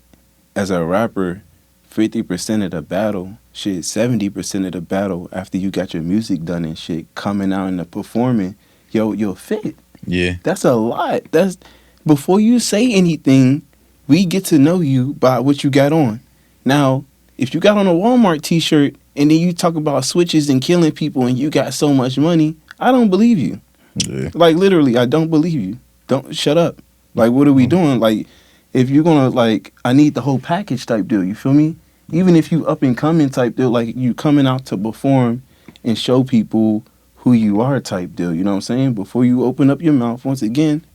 as a rapper, 50% of the battle, shit, 70% of the battle after you got your music done and shit, coming out and the performing, you'll fit. Yeah. That's a lot. That's before you say anything, we get to know you by what you got on. Now, if you got on a Walmart t-shirt and then you talk about switches and killing people and you got so much money, I don't believe you. Yeah. Like literally, I don't believe you. Don't shut up. Like, what are we doing? Like, if you're gonna like, I need the whole package type deal. You feel me? Even if you up and coming type deal, like you coming out to perform and show people who you are type deal. You know what I'm saying? Before you open up your mouth, once again,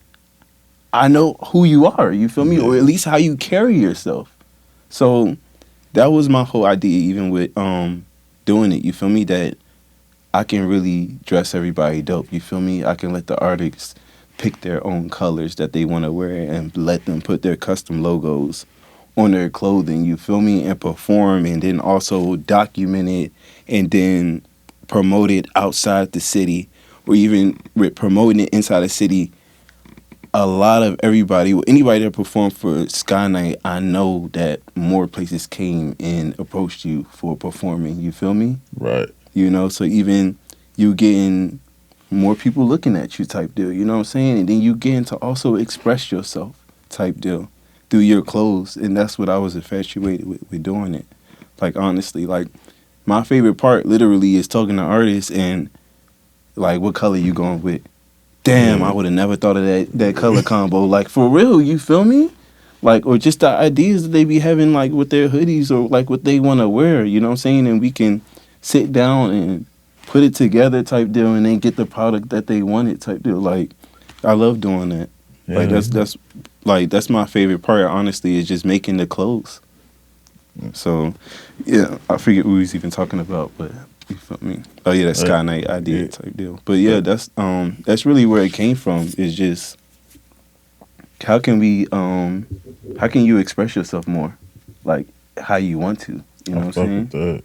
I know who you are. You feel me? Yeah. Or at least how you carry yourself. So that was my whole idea, even with doing it. You feel me? That I can really dress everybody dope. You feel me? I can let the artists pick their own colors that they want to wear and let them put their custom logos on their clothing, you feel me, and perform, and then also document it and then promote it outside the city, or even with promoting it inside the city. A lot of anybody that performed for Sky Night, I know that more places came and approached you for performing, you feel me? Right. You know, so even you getting more people looking at you type deal, you know what I'm saying? And then you getting to also express yourself type deal through your clothes, and that's what I was infatuated with doing it. Like, honestly, like, my favorite part literally is talking to artists and, like, what color you going with? Damn, I would have never thought of that color combo. Like, for real, you feel me? Like, or just the ideas that they be having, like, with their hoodies or, like, what they want to wear, you know what I'm saying? And we can sit down and put it together type deal and then get the product that they wanted type deal. Like, I love doing that. Yeah. Like, that's my favorite part, honestly, is just making the clothes. So, yeah, I forget what we was even talking about, but you feel me? Oh, yeah, that Sky Night idea type deal. But, yeah, that's really where it came from, is just how can you express yourself more? Like, how you want to, you know what I'm saying?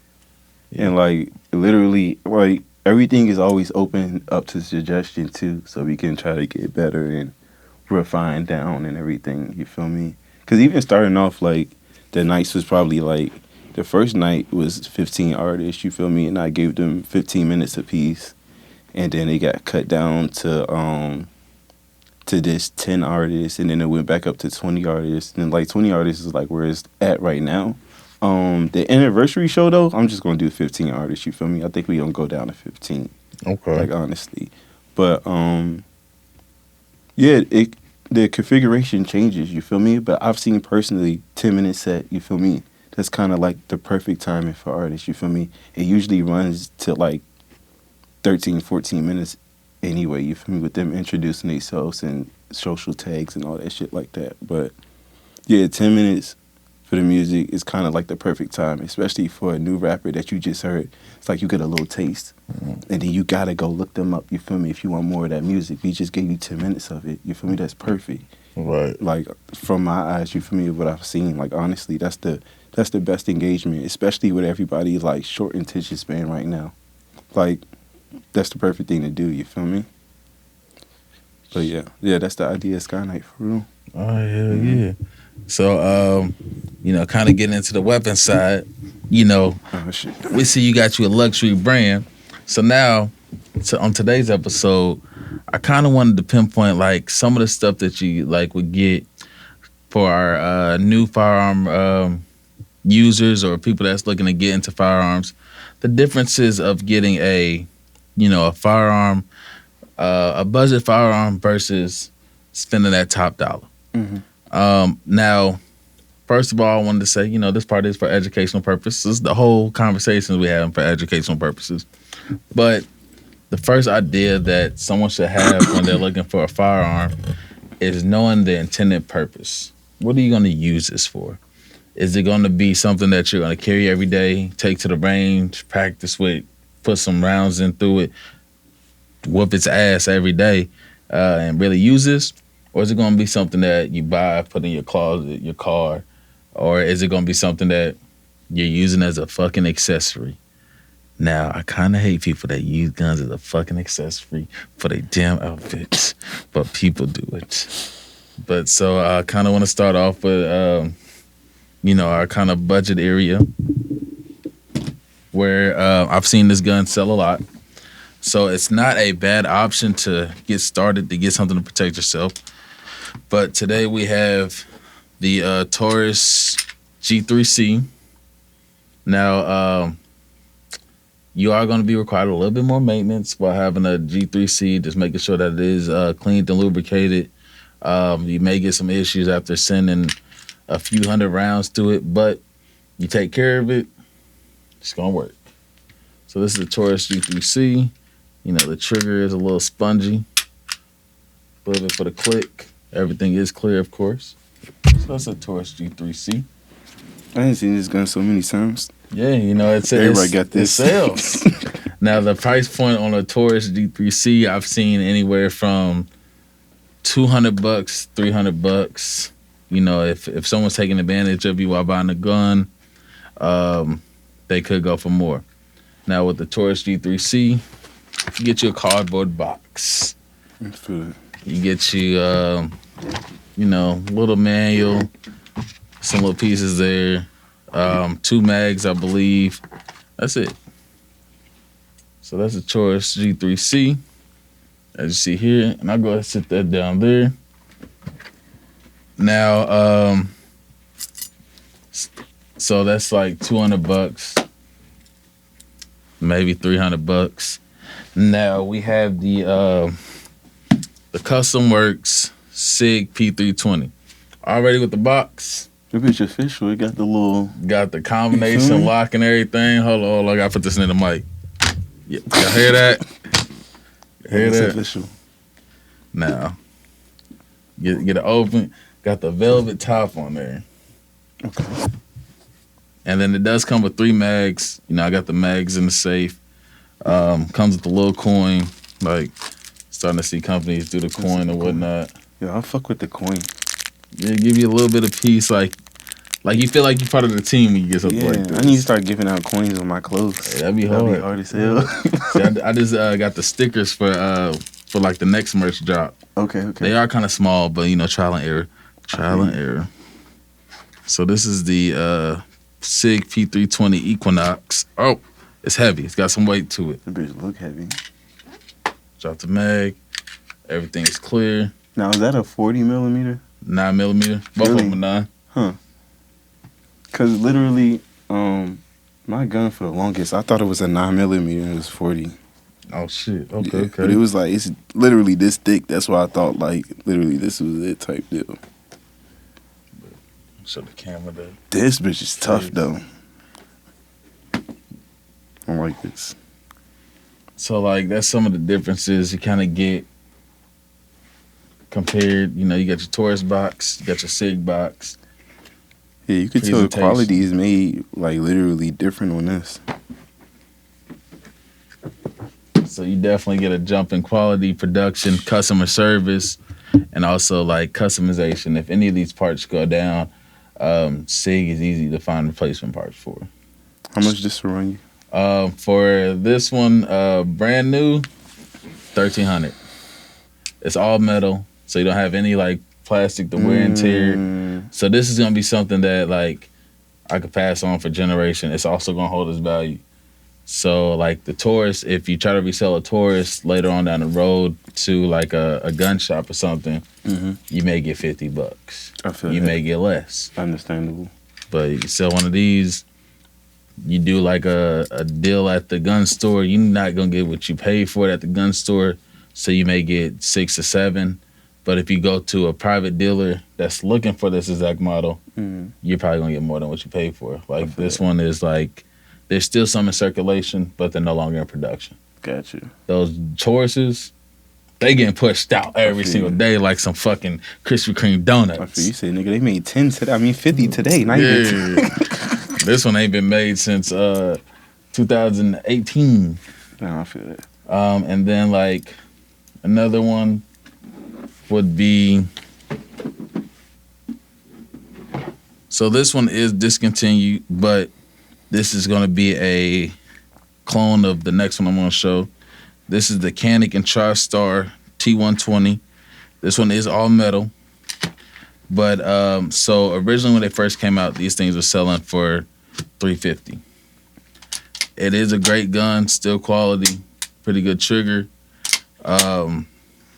Yeah. And, like, literally, like, everything is always open up to suggestion, too, so we can try to get better and refined down and everything. You feel me? Because even starting off, like, the nights was probably like, the first night was 15 artists, you feel me? And I gave them 15 minutes apiece. And then it got cut down to this 10 artists, and then it went back up to 20 artists. And like 20 artists is like where it's at right now. The anniversary show though, I'm just gonna do 15 artists, you feel me? I think we gonna go down to 15. Okay. Like honestly. But yeah, the configuration changes, you feel me? But I've seen personally 10-minute set, you feel me? That's kind of like the perfect timing for artists, you feel me? It usually runs to like 13, 14 minutes anyway, you feel me? With them introducing themselves and social tags and all that shit like that. But yeah, 10 minutes for the music is kind of like the perfect time, especially for a new rapper that you just heard. It's like you get a little taste, and then you gotta go look them up, you feel me, if you want more of that music. We just gave you 10 minutes of it, you feel me? That's perfect. Right. Like, from my eyes, you feel me, what I've seen, like, honestly, that's the best engagement, especially with everybody, like, short attention span right now. Like, that's the perfect thing to do, you feel me? But yeah, that's the idea of Sky Night, for real. Oh, hell yeah. So, kind of getting into the weapon side, Oh, shit. we see you got you a luxury brand. So now, on today's episode, I kind of wanted to pinpoint, like, some of the stuff that you, like, would get for our new firearm users or people that's looking to get into firearms. The differences of getting a firearm, a budget firearm versus spending that top dollar. Mm-hmm. Now, first of all, I wanted to say, this part is for educational purposes. The whole conversations we have for educational purposes. But the first idea that someone should have when they're looking for a firearm is knowing the intended purpose. What are you going to use this for? Is it going to be something that you're going to carry every day, take to the range, practice with, put some rounds in through it, whoop its ass every day, and really use this? Or is it going to be something that you buy, put in your closet, your car? Or is it going to be something that you're using as a fucking accessory? Now, I kind of hate people that use guns as a fucking accessory for their damn outfits, but people do it. But so I kind of want to start off with, our kind of budget area where I've seen this gun sell a lot. So it's not a bad option to get started, to get something to protect yourself. But today we have the Taurus G3C. Now, you are going to be required a little bit more maintenance while having a G3C, just making sure that it is cleaned and lubricated. You may get some issues after sending a few hundred rounds to it, but you take care of it, it's going to work. So this is the Taurus G3C. The trigger is a little spongy. A little bit for the click. Everything is clear, of course. So that's a Taurus G3C. I didn't see this gun so many times. Yeah, everybody got this. It sells. Now, the price point on a Taurus G3C, I've seen anywhere from $200, $300. If someone's taking advantage of you while buying a gun, they could go for more. Now, with the Taurus G3C, you get you a cardboard box. You get you, little manual, some little pieces there, 2 mags, I believe. That's it. So that's a Taurus G3C, as you see here. And I'll go ahead and sit that down there. Now, so that's like $200, maybe $300. Now we have the Custom Works SIG P320. Already with the box. The bitch official. It got the little... Got the combination lock and everything. Hold on, I gotta put this in the mic. Yeah, y'all hear that? Hear that? It's official. Now, get it open. Got the velvet top on there. Okay. And then it does come with 3 mags. I got the mags in the safe. Comes with the little coin. Like, starting to see companies do the coin and whatnot. Yeah, I fuck with the coin. Yeah, give you a little bit of peace. Like you feel like you're part of the team when you get something like this. I need to start giving out coins on my clothes. Hey, that'd be hard as hell. See, I just got the stickers for like the next merch drop. Okay. They are kind of small, but trial and error. Trial and error. So this is the Sig P320 Equinox. Oh, it's heavy. It's got some weight to it. The bitch look heavy. Drop the mag. Everything is clear. Now, is that a 40 millimeter? 9 millimeter. Both of them are 9. Huh. Because literally, my gun for the longest, I thought it was a 9 millimeter and it was 40. Oh, shit. Okay, Yeah, okay. But it was like, it's literally this thick. That's why I thought, like, literally this was it type deal. Show the camera there. This bitch is tough, though. I like this. So, like, that's some of the differences you kind of get compared. You got your Taurus box, you got your Sig box. Yeah, you could tell the quality is made, like, literally different on this. So you definitely get a jump in quality, production, customer service, and also, like, customization. If any of these parts go down, Sig is easy to find replacement parts for. How much this will run you? For this one, brand new, $1,300. It's all metal, so you don't have any like plastic to wear and tear. So this is gonna be something that like I could pass on for generation. It's also gonna hold its value. So like the Taurus, if you try to resell a Taurus later on down the road to like a gun shop or something, you may get $50. I feel you that. may get less. Understandable. But you sell one of these, you do like a deal at the gun store, you're not gonna get what you paid for it at the gun store. So you may get 6 or 7. But if you go to a private dealer that's looking for this exact model, you're probably gonna get more than what you paid for. Like this one is like, there's still some in circulation, but they're no longer in production. Gotcha. Those Tauruses, they getting pushed out every single day like some fucking Krispy Kreme donuts. I feel you say, nigga, they made 10 today. I mean 50 today. Not even 10. This one ain't been made since 2018. No, I feel that. And then like another one would be, so this one is discontinued, but this is going to be a clone of the next one I'm going to show. This is the Canic and TriStar T120. This one is all metal. But so originally when they first came out, these things were selling for $350. It is a great gun, still quality, pretty good trigger.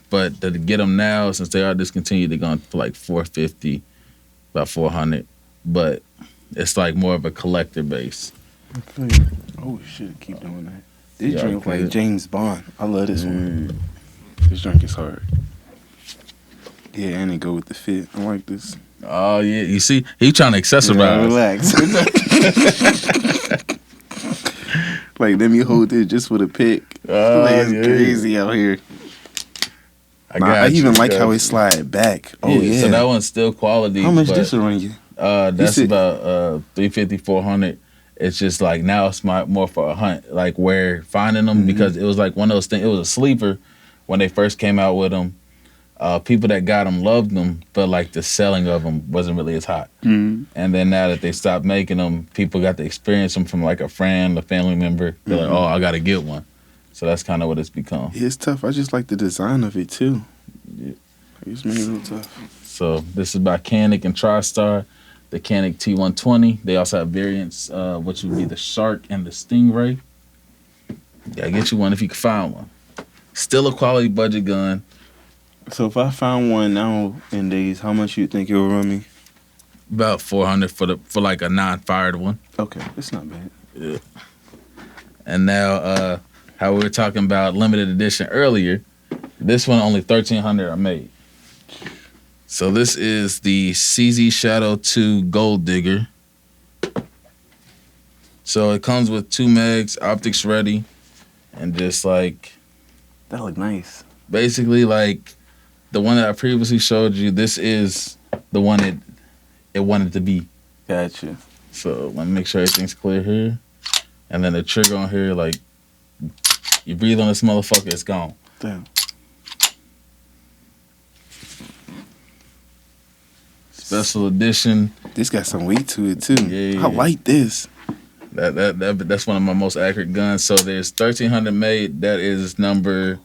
But to get them now, since they are discontinued, they're going for like $450, about $400. But it's like more of a collector base. I feel you. Oh shit, keep doing that. This drink like James Bond. I love this one. This drink is hard. Yeah, and it go with the fit. I like this. Oh yeah, you see, he trying to accessorize. Yeah, relax. Like, let me hold it just for the pick. Like, it's crazy out here. I even like how it slide back. Oh yeah. So that one's still quality. How much this will run you? That's about $350, $400. It's just like now it's more for a hunt, like where finding them, because it was like one of those things. It was a sleeper when they first came out with them. People that got them loved them, but like the selling of them wasn't really as hot. And then now that they stopped making them, people got to experience them from like a friend, a family member. They're like, oh, I got to get one. So that's kind of what it's become. It's tough. I just like the design of it too. Yeah. It's made it real tough. So this is by Canic and TriStar, the Canic T120. They also have variants, which would be the Shark and the Stingray. Yeah, get you one if you can find one. Still a quality budget gun. So if I found one nowadays, how much you think it will run me? About $400 for like a non-fired one. Okay, it's not bad. Yeah. And now, how we were talking about limited edition earlier, this one only $1,300 I made. So this is the CZ Shadow 2 Gold Digger. So it comes with 2 mags, optics ready, and just like, that look nice. Basically, like the one that I previously showed you, this is the one it wanted to be. Gotcha. So let me make sure everything's clear here. And then the trigger on here, like, you breathe on this motherfucker, it's gone. Damn. Special edition. This got some weight to it too. Yeah. I like this. That's one of my most accurate guns. So there's 1,300 made. That is number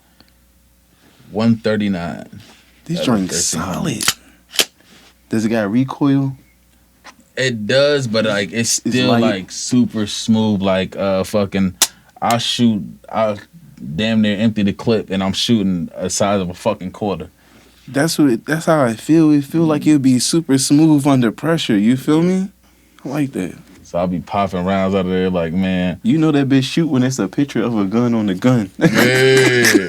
139. This joint's solid. Does it got recoil? It does, but like it's still like super smooth. Like fucking, I'll damn near empty the clip, and I'm shooting a size of a fucking quarter. That's how I feel. It feel like it'd be super smooth under pressure. You feel me? I like that. So I'll be popping rounds out of there, like, man. You know that bitch shoot when it's a picture of a gun on the gun. Yeah.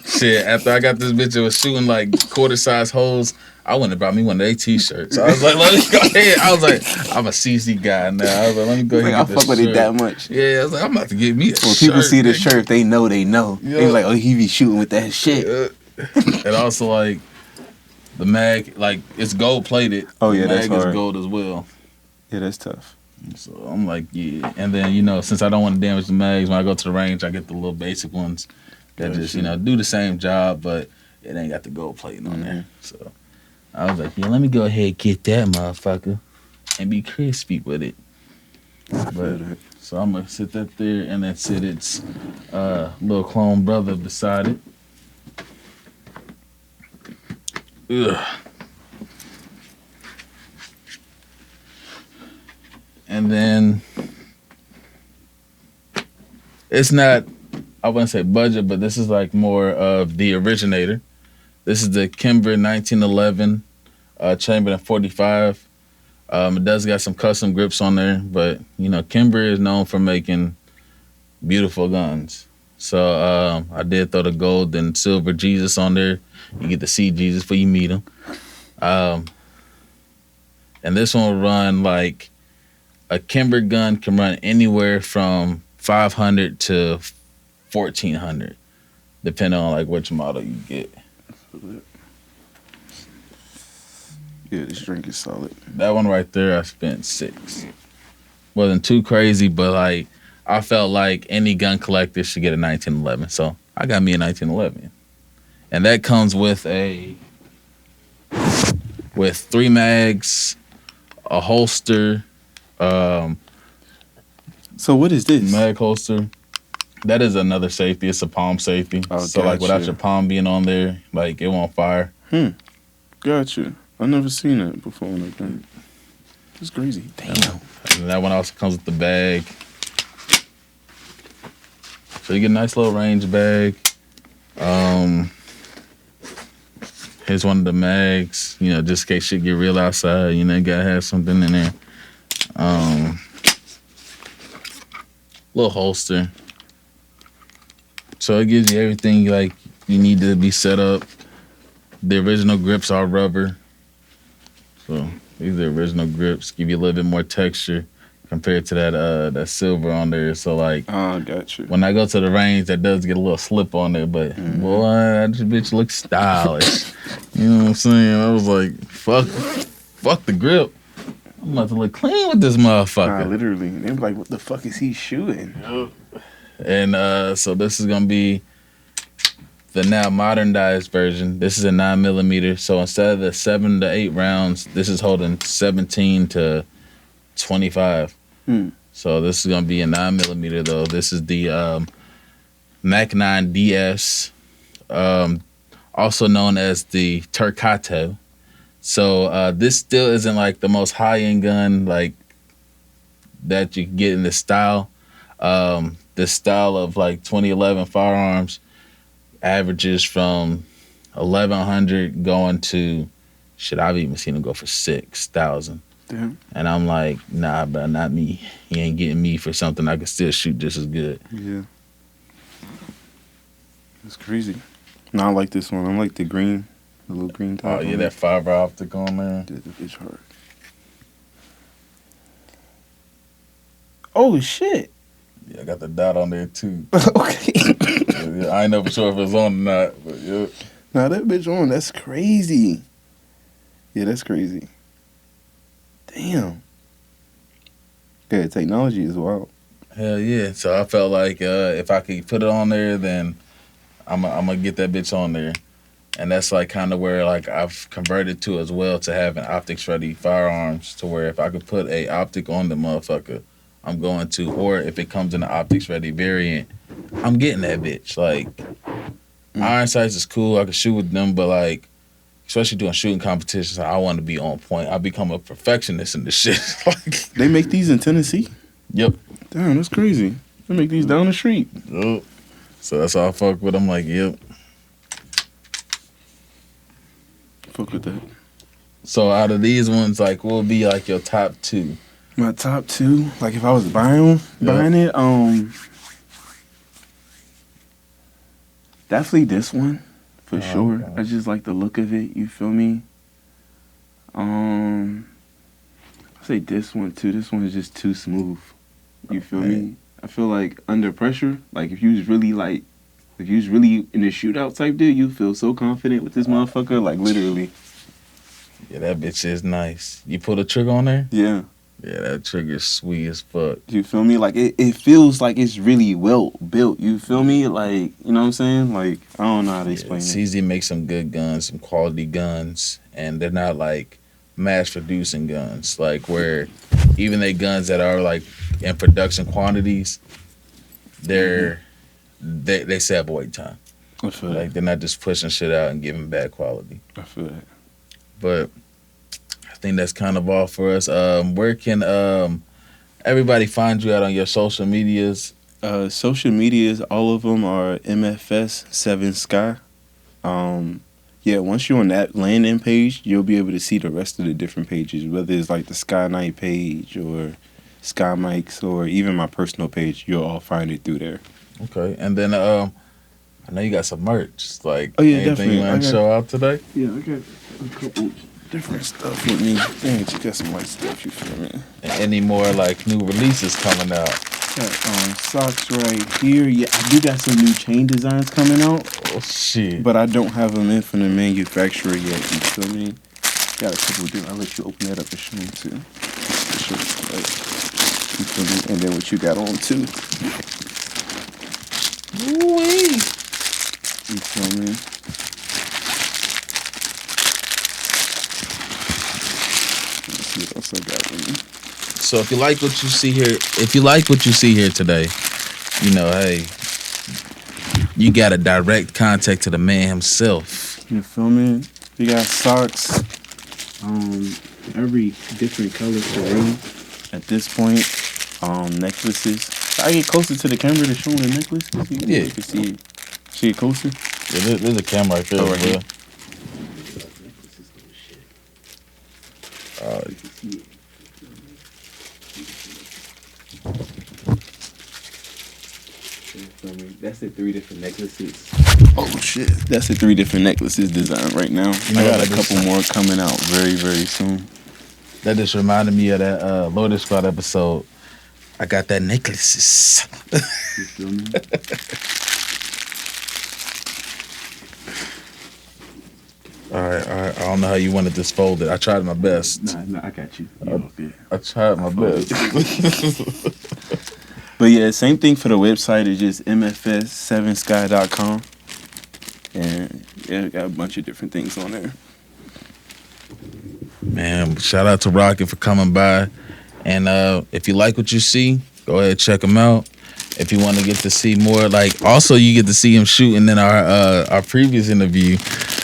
Shit, after I got this bitch, it was shooting like quarter-size holes. I went and bought me one of their t-shirts. I was like, let me go ahead. I was like, I'm a CC guy now. I was like, let me go ahead and get this I fuck with it that much. Yeah, I was like, I'm about to get me a shirt. When people see the shirt, they know. Yeah. They like, oh, he be shooting with that shit. And also, like, the mag, like, it's gold-plated. Oh, yeah, the that's mag hard. is gold as well. Yeah, that's tough. So I'm like, yeah. And then, you know, since I don't want to damage the mags, when I go to the range, I get the little basic ones that just, you know, do the same job, but it ain't got the gold plating on there. So I was like, yeah, let me go ahead and get that motherfucker and be crispy with it. But so I'm gonna sit that there and then sit its little clone brother beside it. Ugh. And then it's not, I wouldn't say budget, but this is like more of the originator. This is the Kimber 1911 chambered in 45. It does got some custom grips on there, but you know, Kimber is known for making beautiful guns. So I did throw the gold and silver Jesus on there. You get to see Jesus before you meet him. And this one will run like a Kimber gun can run anywhere from 500 to 1400, depending on like which model you get. Yeah, this drink is solid. That one right there, I spent $6. Wasn't too crazy, but like I felt like any gun collector should get a 1911, so I got me a 1911, and that comes with 3 mags, a holster. So what is this? Mag holster. That is another safety. It's a palm safety. Oh, so like without your palm being on there, like it won't fire. Gotcha. I've never seen that before like that. It's crazy. Damn. And that one also comes with the bag. So you get a nice little range bag. Here's one of the mags, you know, just in case shit get real outside, you know, you gotta have something in there. Little holster. So it gives you everything like you need to be set up. The original grips are rubber. So these are original grips. Give you a little bit more texture compared to that silver on there. So like, gotcha. When I go to the range, that does get a little slip on there, but boy, that bitch looks stylish. You know what I'm saying? I was like, fuck the grip. I'm about to look clean with this motherfucker. Nah, literally. They were like, what the fuck is he shooting? And so this is gonna be the now modernized version. This is a 9mm. So instead of the 7 to 8 rounds, this is holding 17 to 25. So this is gonna be a 9mm though. This is the Mac 9 DS, also known as the Turcato. So this still isn't like the most high-end gun like that you can get in this style. This style of like 2011 Firearms averages from 1,100 going to shit. I've even seen them go for 6,000. Damn. And I'm like, nah, bro, not me. He ain't getting me for something I can still shoot just as good. Yeah. That's crazy. No, I like this one. I like the green. The little green top. Oh, yeah, that fiber optic on there. The bitch hard. Oh, shit. Yeah, I got the dot on there, too. Okay. Yeah, I ain't know for sure if it's on or not, but yeah. Nah, that bitch on. That's crazy. Yeah, that's crazy. Damn. Yeah, technology is wild. Hell yeah. So I felt like if I could put it on there, then I'm going to get that bitch on there. And that's like kind of where like I've converted to as well, to have an optics ready firearms, to where if I could put a optic on the motherfucker, I'm going to, or if it comes in an optics ready variant, I'm getting that bitch. Like iron sights is cool, I can shoot with them, but like especially doing shooting competitions, I want to be on point. I become a perfectionist in this shit. Like, They make these in Tennessee? yep. Damn, that's crazy. They make these down the street. Yep. So that's all I fuck with. I'm like, yep. Fuck with that. So out of these ones, like, what would be like your top 2? My top 2, like if I was buying it, definitely this one for sure. Okay. I just like the look of it. You feel me? I say this one too. This one is just too smooth. You feel me? I feel like under pressure, like if you was really in a shootout type deal, you feel so confident with this motherfucker, like literally. Yeah, that bitch is nice. You put a trigger on there? Yeah. Yeah, that trigger's sweet as fuck. You feel me? Like it feels like it's really well built. You feel me? Like, you know what I'm saying? Like, I don't know how to explain it. CZ makes some good guns, some quality guns, and they're not like mass producing guns. Like where even they guns that are like in production quantities, they save wait time. I feel Like they're not just pushing shit out and giving bad quality. I feel that. But I think that's kind of all for us. Where can everybody find you out on your social medias? Social medias, all of them are MFS7Sky. Yeah, once you're on that landing page, you'll be able to see the rest of the different pages, whether it's like the Sky Night page or Sky Mics or even my personal page. You'll all find it through there. Okay, and then I know you got some merch. Like, Oh, yeah, anything definitely. you want to show out today? Yeah, I got a couple different stuff with me. Dang, you got some white stuff, you feel me? And any more like new releases coming out? Got socks right here. Yeah, I do got some new chain designs coming out. Oh shit! But I don't have them in from the manufacturer yet, you feel me? Got a couple of different. I'll let you open that up and show them too. You feel me? And then what you got on too. Ooh-wee. You feel me? Let's see what else I got with me. So if you like what you see here, today, you know, hey, you got a direct contact to the man himself. You feel me? We got socks, every different color for real. At this point, necklaces. I get closer to the camera to show the necklaces. You can see it. See it closer? Yeah, there's a camera right there. Oh, right here. That's the 3 different necklaces. Oh shit! That's the 3 different necklaces design right now. You know, I got a couple more coming out very, very soon. That just reminded me of that Loaded Squad episode. I got that necklaces. You feel me? All right. I don't know how you wanted this folded. I tried my best. Nah, I got you. You're all good. I tried my best. But yeah, same thing for the website. It's just mfs7sky.com. And yeah, got a bunch of different things on there. Man, shout out to Rocket for coming by. And if you like what you see, go ahead, check him out. If you want to get to see more, like, also you get to see him shooting in our previous interview.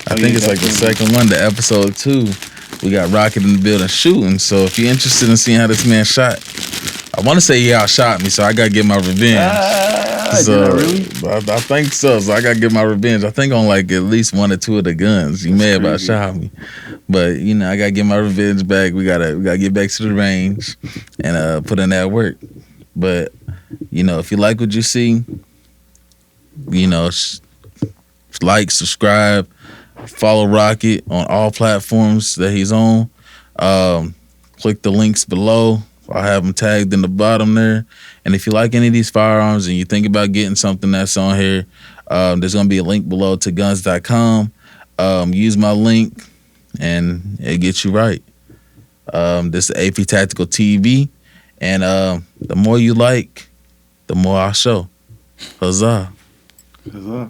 I think it's like the second one, the episode 2. We got Rocket in the building shooting. So if you're interested in seeing how this man shot, I want to say he outshot me, so I got to get my revenge. So really? I think so. So I got to get my revenge. I think on like at least 1 or 2 of the guns. He may have outshot me. But, you know, I got to get my revenge back. We gotta get back to the range and put in that work. But, you know, if you like what you see, you know, like, subscribe, follow Rocket on all platforms that he's on. Click the links below. I'll have them tagged in the bottom there. And if you like any of these firearms and you think about getting something that's on here, there's going to be a link below to guns.com. Use my link and it gets you right. This is AP Tactical TV. And the more you like, the more I'll show. Huzzah. Huzzah.